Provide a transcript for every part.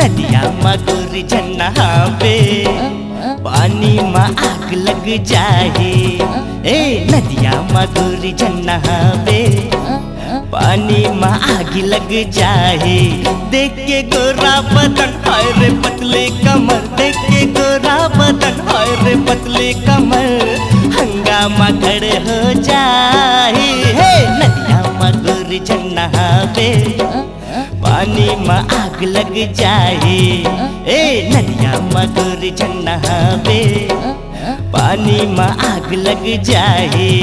नदिया मगुर झन्ना पे पानी में आग लग जाए। ए नदिया मगुर झन्ना पे पानी में आग लग जाए। देख के गोरा बदन हाय रे पतले कमर, देख के गोरा बदन हाय रे पतले कमर, हंगामा खड़े हो जाए। हे नदिया मगुर झन्ना पे पानी में आग लग जाए। ए नदिया मगुर झन्ना पे पानी में आग लग जाए।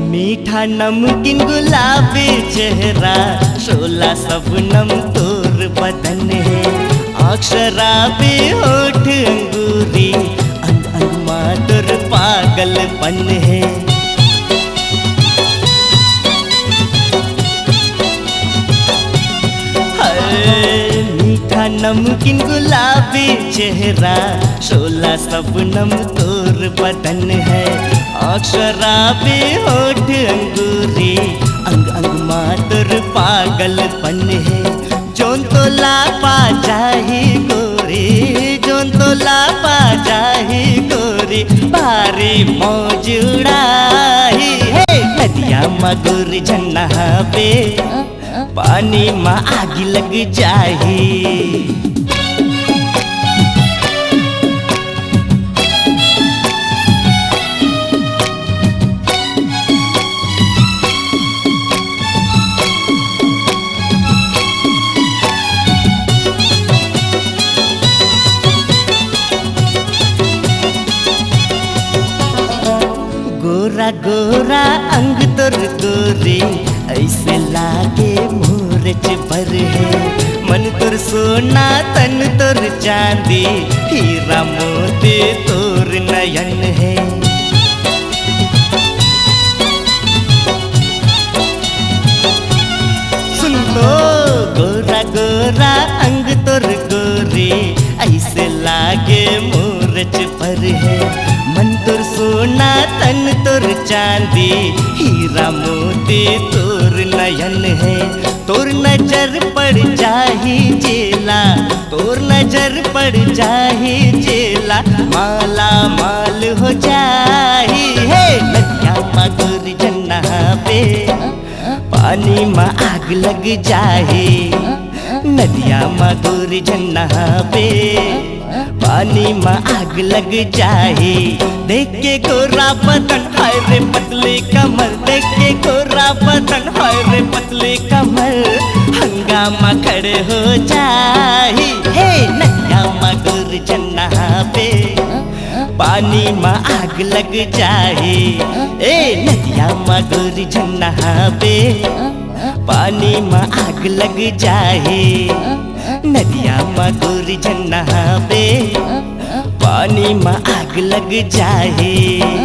मीठा नमकीन गुलाबी चेहरा, शोला सबनम तोर बदन है। आँख शराबी होठ अंगूरी, अंग अंग माधुर पागलपन है। मीठा नमकीन गुलाबी चेहरा, शोला सबनम तोर बदन है। आँख शराबी होठ अंगूरी, अंग अंग माधुर पागलपन है। जोन तो ला पा जाही गोरी, जोन तो ला पा जाही गोरी, भारी मौज उड़ाही। हे नदिया मगुर झन्ना पे पानी में आग लग जाए। गोरा गोरा अंग तोर गोरी, ऐसे लागे मोरच पर है। मन तोर सोना तन तोर चांदी, हीरा मोती तोर नयन है। सुन लो गोरा गोरा अंग तोर गोरी, ऐसे लागे मोरच पर है। मन तोर सोना तन तोर चांदी, हीरा मोती तोर नयन है। तोर नजर पड़ जाही जेला, तोर नजर पड़ जाही जेला, माला माल हो जाही। हे नदिया मगुर झन्ना पे पानी में आग लग जाए। नदिया मगुर झन्ना पे पानी में आग लग जाए। देख के गोरा बदन हाय रे पतले कमर, देख के गोरा बदन हाय रे पतले कमर, हंगामा खड़े हो जाए। हे नदिया मगुर झन्ना पे पानी में आग लग जाए। ए नदिया मगुर झन्ना पे पानी में आग लग जाए। नदिया मगुर झन्ना पे पानी में आग लग जाए।